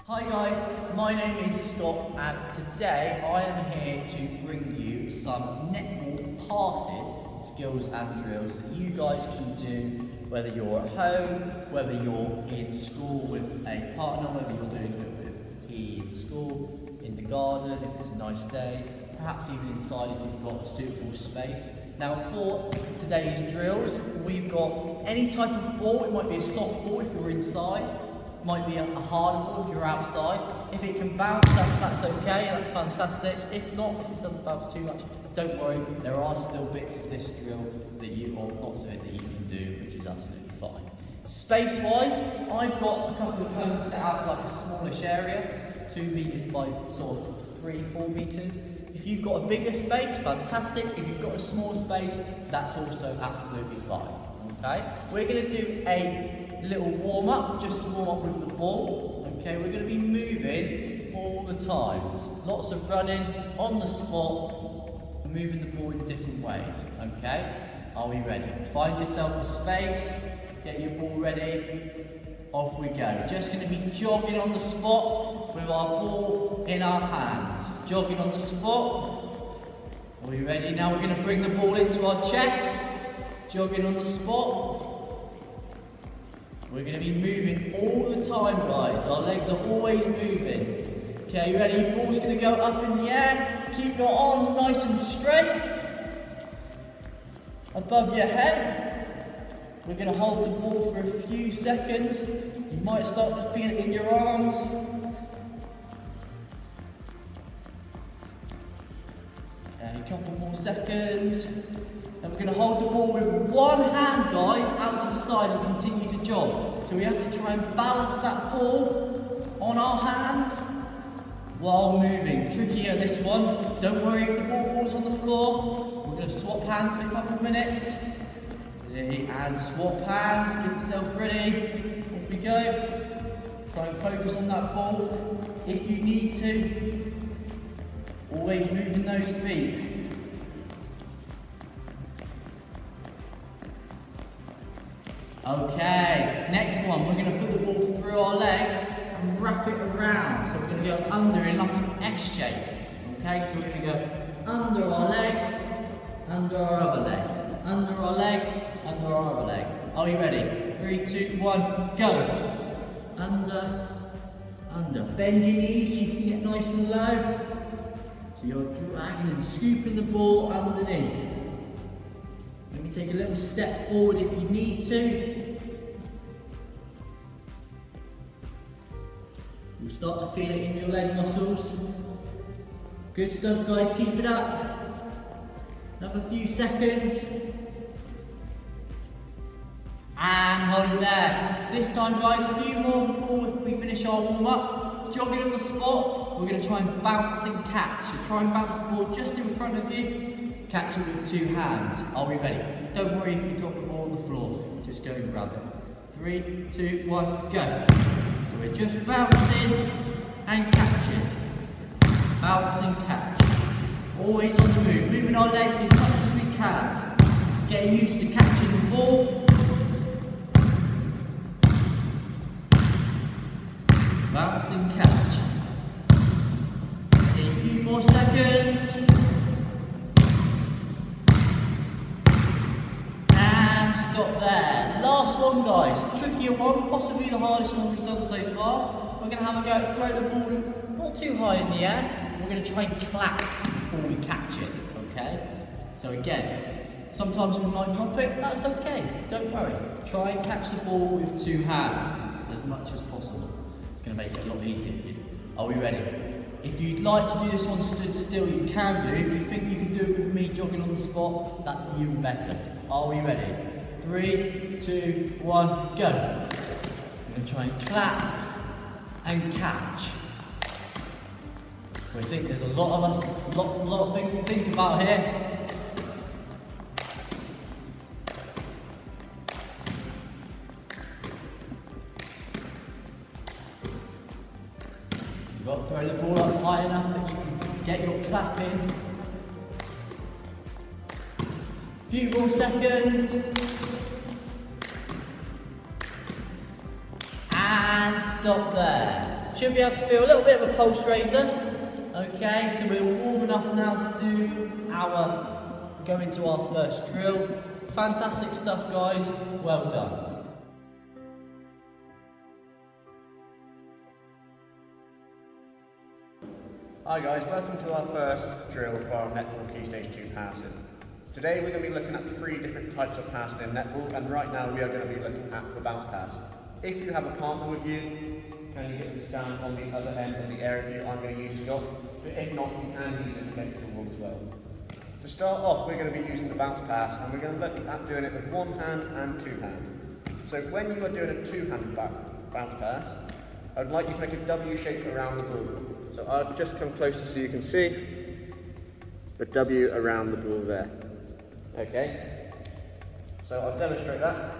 Hi guys, my name is Scott and today I am here to bring you some netball passing skills and drills that you guys can do whether you're at home, whether you're in school with a partner, whether you're doing it with PE in school, in the garden if it's a nice day, perhaps even inside if you've got a suitable space. Now for today's drills, we've got any type of ball. It might be a soft ball if you're inside, might be a hard ball if you're outside. If it can bounce, that's okay, that's fantastic. If not, if it doesn't bounce too much, don't worry, there are still bits of this drill that you, or lots of it that you can do, which is absolutely fine. Space-wise, I've got a couple of cones set out like a smallish area, 2 meters by sort of 3-4 meters. If you've got a bigger space, fantastic. If you've got a small space, that's also absolutely fine. Okay, we're going to do a little warm up, just to warm up with the ball. Okay, we're going to be moving all the time. Lots of running on the spot, moving the ball in different ways. Okay, are we ready? Find yourself a space, get your ball ready, off we go. Just going to be jogging on the spot with our ball in our hands. Jogging on the spot. Are we ready? Now we're going to bring the ball into our chest. Jogging on the spot. We're going to be moving all the time, guys. Our legs are always moving. Okay, you ready? Ball's going to go up in the air. Keep your arms nice and straight. Above your head. We're going to hold the ball for a few seconds. You might start to feel it in your arms. A couple more seconds. And we're going to hold the ball with one hand, guys, out to the side and continue to jog. So we have to try and balance that ball on our hand while moving. Trickier this one. Don't worry if the ball falls on the floor. We're going to swap hands in a couple of minutes. Ready, and swap hands. Get yourself ready. Off we go. Try and focus on that ball if you need to. Always moving those feet. Okay, next one, we're going to put the ball through our legs and wrap it around. So we're going to go under in like an S shape. Okay, so we're going to go under our leg, under our other leg, under our leg, under our other leg. Are we ready? 3, 2, 1, go. Under, under. Bend your knees so you can get nice and low. So you're dragging and scooping the ball underneath. Maybe take a little step forward if you need to. You'll start to feel it in your leg muscles. Good stuff, guys, keep it up. Another few seconds. And hold it there. This time, guys, a few more before we finish our warm up. Jogging on the spot, we're going to try and bounce and catch. So try and bounce the ball just in front of you. Catch it with 2 hands. Are we ready? Don't worry if you drop the ball on the floor. Just go and grab it. 3, 2, 1, go. So we're just bouncing and catching. Bounce and catch. Always on the move. Moving our legs as much as we can. Getting used to catching the ball. Bounce and catch. A few more seconds. Stop there. Last one, guys. Trickier one, possibly the hardest one we've done so far. We're going to have a go at throw the ball not too high in the air. We're going to try and clap before we catch it. Okay? So again, sometimes we might drop it. That's okay. Don't worry. Try and catch the ball with 2 hands as much as possible. It's going to make it a lot easier for you. Are we ready? If you'd like to do this one stood still, you can do. If you think you can do it with me jogging on the spot, that's even better. Are we ready? 3, 2, 1, go. We're going to try and clap and catch. So I think there's a lot of us, a lot of things to think about here. You've got to throw the ball up high enough that you can get your clap in. Few more seconds. And stop there. Should be able to feel a little bit of a pulse raiser. Okay, so we're warm enough now to go into our first drill. Fantastic stuff, guys. Well done. Hi guys, welcome to our first drill for our netball key stage 2 passing. Today we're going to be looking at 3 different types of passing in netball, and right now we are going to be looking at the bounce pass. If you have a partner with you, can you get them to stand on the other end of the area view? I'm going to use Scott, but if not, you can use it against the wall as well. To start off, we're going to be using the bounce pass, and we're going to look at doing it with 1 hand and 2 hands. So when you are doing a 2-handed bounce pass, I would like you to make a W shape around the ball. So I'll just come closer so you can see the W around the ball there. Okay? So I'll demonstrate that.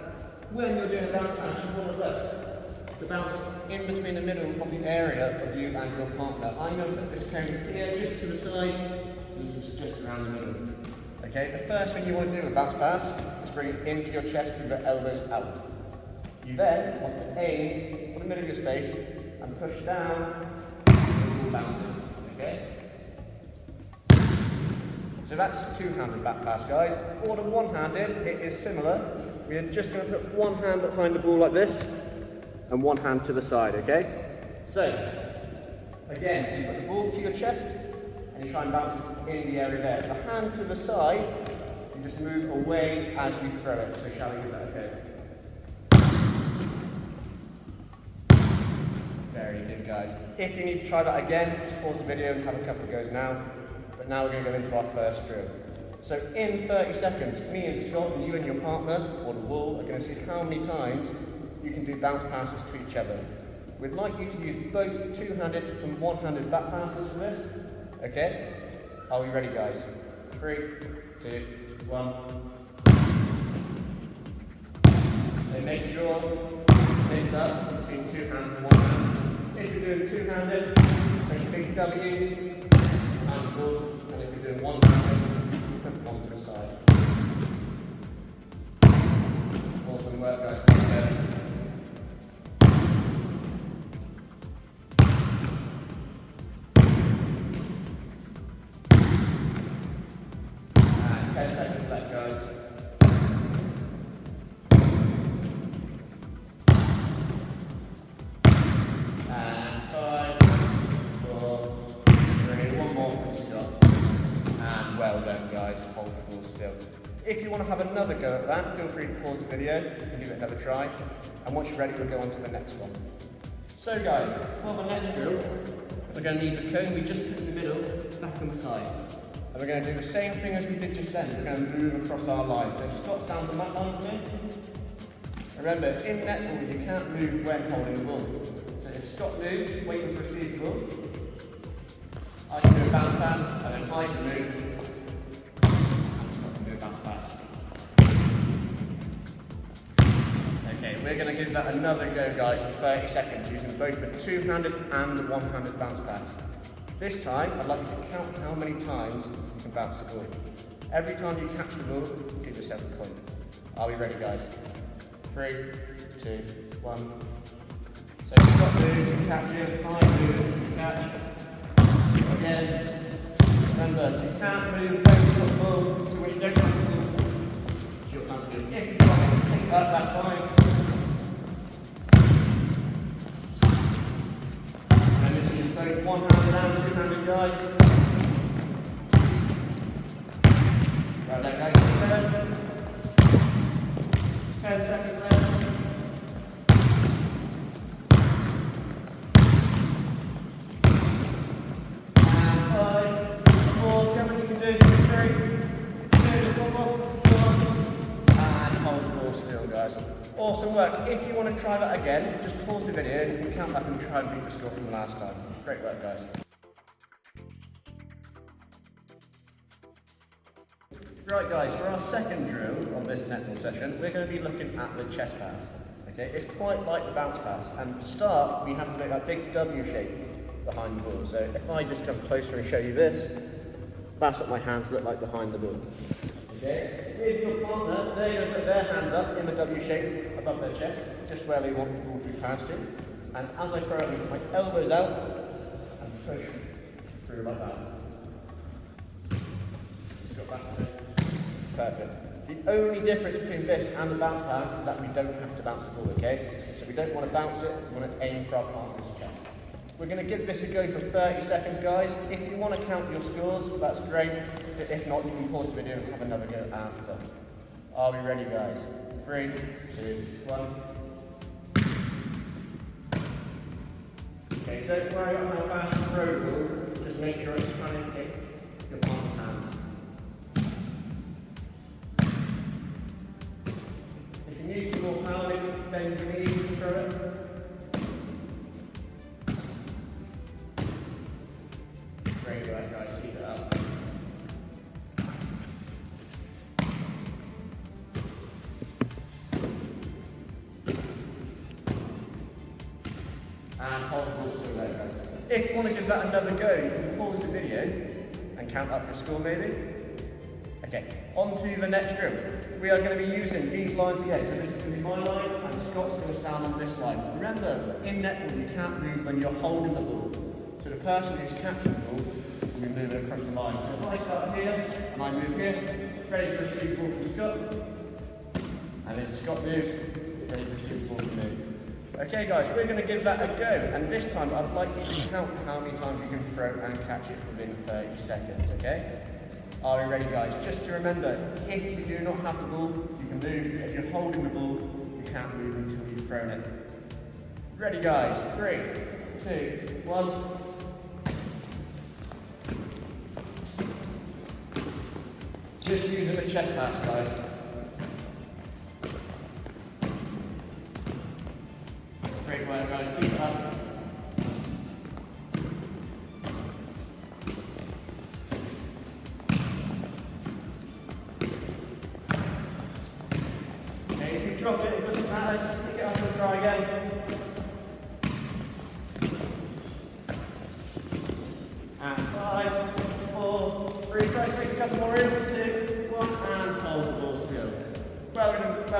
When you're doing a bounce pass, you want to look the bounce in between the middle of the area of you and your partner. I'm going to put this cone here just to the side. This is just around the middle. Okay? The first thing you want to do with a bounce pass is bring it into your chest with your elbows out. You then want to aim for the middle of your space and push down. Bounces, okay? So that's a 2-handed back pass, guys. For the 1-handed, it is similar. We are just going to put 1 hand behind the ball like this, and 1 hand to the side, okay? So, again, you put the ball to your chest, and you try and bounce in the area there. The hand to the side, you just move away as you throw it. So shall we do that, okay? Very good, guys. If you need to try that again, just pause the video and have a couple of goes now. But now we're going to go into our first drill. So in 30 seconds, me and Scott and you and your partner, or the wall, are going to see how many times you can do bounce passes to each other. We'd like you to use both 2-handed and 1-handed back passes for this. Okay? Are we ready, guys? 3, 2, 1. So make sure it's up between 2 hands and 1 hand. If you're doing 2-handed, make a big W and ball, and if you're doing 1-handed, put them on to the side. Awesome work, guys. Okay. And 10 seconds left, guys. Well done, guys. Hold the ball still. If you want to have another go at that, feel free to pause the video and give it another try. And once you're ready, we'll go on to the next one. So guys, for the next drill, we're going to need the cone we just put in the middle, back on the side. And we're going to do the same thing as we did just then. We're going to move across our line. So Scott's down the mat line for me. Remember, in netball, you can't move when holding the ball. So if Scott moves, waiting to receive the ball, I can do a bounce pass, and then I can move. Okay, we're going to give that another go, guys, for 30 seconds, using both the 2-handed and the 1-handed bounce pass. This time, I'd like you to count how many times you can bounce the ball. Every time you catch the ball, give yourself a point. Are we ready, guys? 3, 2, 1. So Scott moves, catches, I move, catch. Again. Remember, you can't move both of the ball, so when you don't catch the ball, you'll have to do it. If you want to pick up, that's fine. And this is both 1-handed and 2-handed, guys. Right there, guys. 10 seconds left. And 5, 4, 7, you can do 3, 2, 1 more. And hold the ball still, guys. Awesome work. If you want to try that again, just pause the video and you can count back and try and beat the score from last time. Great work, guys. Right, guys, for our second drill of this netball session, we're going to be looking at the chest pass. Okay, it's quite like the bounce pass, and to start, we have to make that big W shape behind the ball. So if I just come closer and show you this, that's what my hands look like behind the ball. Okay, if your partner, they're going to put their hands up in the W shape above their chest, just where they want the ball to be passed in. And as I throw it, I put my elbows out and push through like that. Got back to it. Perfect. The only difference between this and the bounce pass is that we don't have to bounce the ball, okay? So we don't want to bounce it, we want to aim for our partner's chest. We're going to give this a go for 30 seconds, guys. If you want to count your scores, that's great. But if not, you can pause the video and have another go after. Are we ready, guys? 3, 2, 1. Okay, don't worry about how fast you throw the ball. Just make sure it's trying to hit your partner's hands. If you need some more power, bend your knees and throw it. Great work, guys. Keep it up. And hold the ball still there, guys. If you want to give that another go, you can pause the video and count up your score, maybe. Okay, on to the next drill. We are going to be using these lines again. So this is going to be my line, and Scott's going to stand on this line. Remember, in netball, you can't move when you're holding the ball. So the person who's catching the ball will be moving across the line. So if I start here, and I move here, ready for a sweep ball from Scott. And then Scott moves, ready for a sweep ball from me. Okay guys, we're going to give that a go, and this time I'd like you to count how many times you can throw and catch it within 30 seconds, okay? Are we ready, guys? Just to remember, if you do not have the ball, you can move. If you're holding the ball, you can't move until you've thrown it. Ready, guys? 3, 2, 1. Just using the chest pass, guys. Great work, guys. Keep it up. Okay, if you drop it, it doesn't matter. Just pick it up and try again. And 5, 4, 3. Try to take a couple more in. 2, 1, and hold the ball still. Well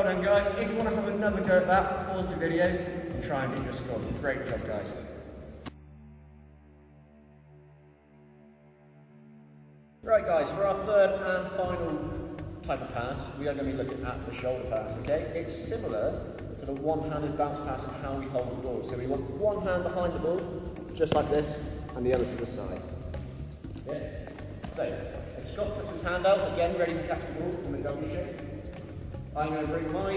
done, guys. If you want to have another go at that, pause the video and try and get your score. Great job, guys. Right, guys, for our third and final type of pass, we are going to be looking at the shoulder pass, okay? It's similar to the one-handed bounce pass and how we hold the ball. So we want one hand behind the ball, just like this, and the other to the side. Yeah. So, if Scott puts his hand out, again, ready to catch the ball in the W shape, I'm going to bring my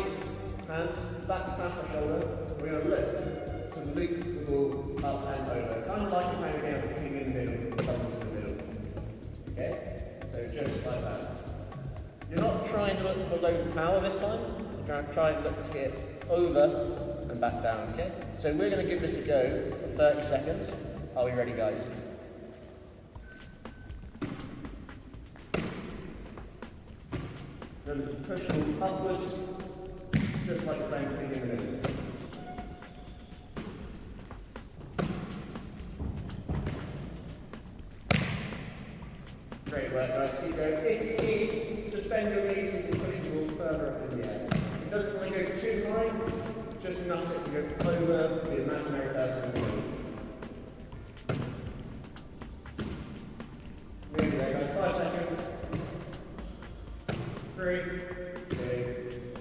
hands back past my shoulder. We're going to look to loop the ball up and over. Kind of like you're playing a game of Piggy in the middle, someone's in the middle. Okay? So just like that. You're not trying to look for loads of power this time. You're going to try and look to get over and back down, okay? So we're going to give this a go for 30 seconds. Are we ready, guys? Then push them upwards, just like playing Piggy in the middle. Great work, guys. Keep going. If you need, just bend your knees and push the ball further up in the air. It doesn't want to go too high, just enough so you go over the imaginary person in the middle. Nearly there, guys. 5 seconds. 3, 2,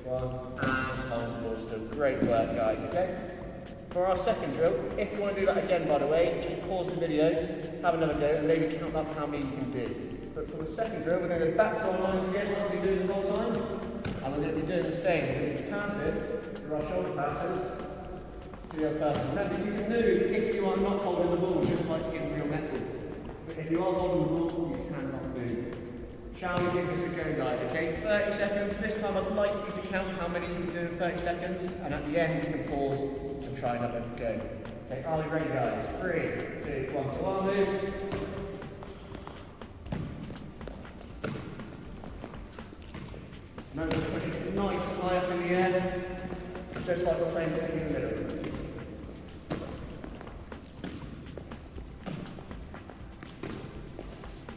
1, and hold the ball still. Great work, guys, okay? For our second drill, if you want to do that again, by the way, just pause the video, have another go, and maybe count up how many you can do. But for the second drill, we're going to go back to our lines again, like we've been doing the whole time, and we're going to be doing the same. We're going to be passing through our shoulder passes to your person. Remember, you can move if you are not holding the ball, just like in real netball. But if you are holding the ball, you cannot move. Shall we give this a go, guys? Okay, 30 seconds. This time I'd like you to count how many you can do in 30 seconds, and at the end you can pause and try another go. Okay, are we ready, guys? 3, 2, 1. So I'll move. Remember to push it nice and high up in the air, just like we're playing Piggy in the middle.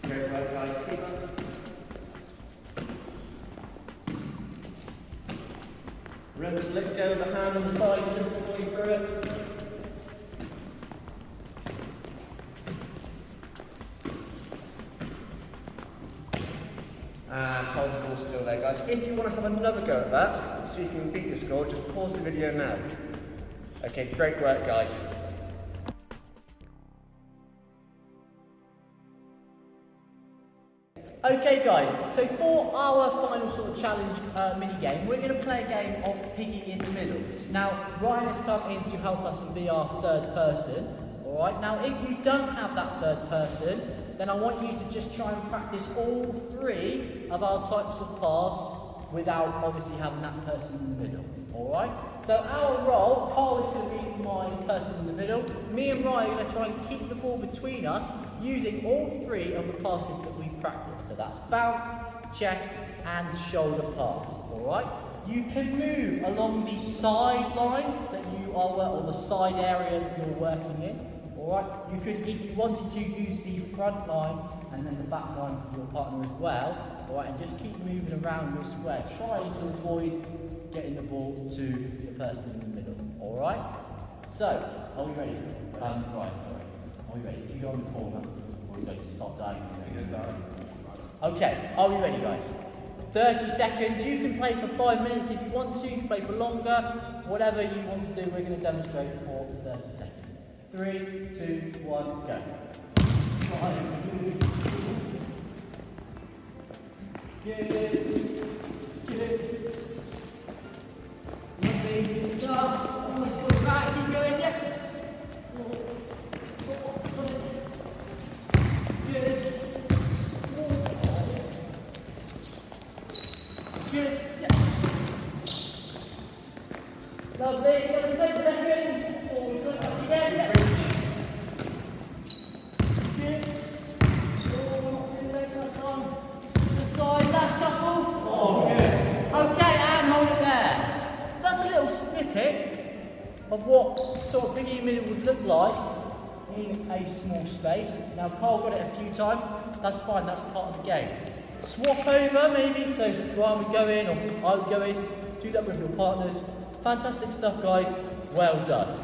Great work, guys. Keep up. Remember to let go of the hand on the side just before you throw it. the ball's still there, guys. If you want to have another go at that, see if you can beat the score, just pause the video now. Okay, great work, guys. Okay guys, so for our final sort of challenge mini game, we're going to play a game of Piggy in the middle. Now, Ryan has come in to help us and be our third person. Alright, now if you don't have that third person, then I want you to just try and practice all 3 of our types of pass without obviously having that person in the middle. Alright, so our role, Carl is going to be my person in the middle. Me and Ryan are going to try and keep the ball between us using all 3 of the passes that we practice. So that's bounce, chest and shoulder pass. Alright, you can move along the sideline that you are, or the side area that you're working in. Alright, you could, if you wanted to, use the front line and then the back line for your partner as well. Alright, and just keep moving around your square, trying to avoid getting the ball to the person in the middle. Alright? So, are we ready? Right, sorry. Are we ready? If you go on the corner, we're going to stop diving. Okay, are we ready, guys? 30 seconds. You can play for 5 minutes if you want to. You can play for longer. Whatever you want to do, we're going to demonstrate for 30 seconds. 3, 2, 1, go. Good. Lovely stuff. Almost go back. Keep going. Yeah. Good. Yeah. Lovely. Another 10 seconds. Forward up again. Yeah. Good. Oh, not feeling legs that time. To the side. Last couple. Oh, good. Okay, and hold it there. So that's a little snippet of what sort of Piggy in the middle would look like in a small space. Now, Carl got it a few times. That's fine. That's part of the game. Swap over maybe, so Ryan would go in or I would go in, do that with your partners. Fantastic stuff, guys. Well done.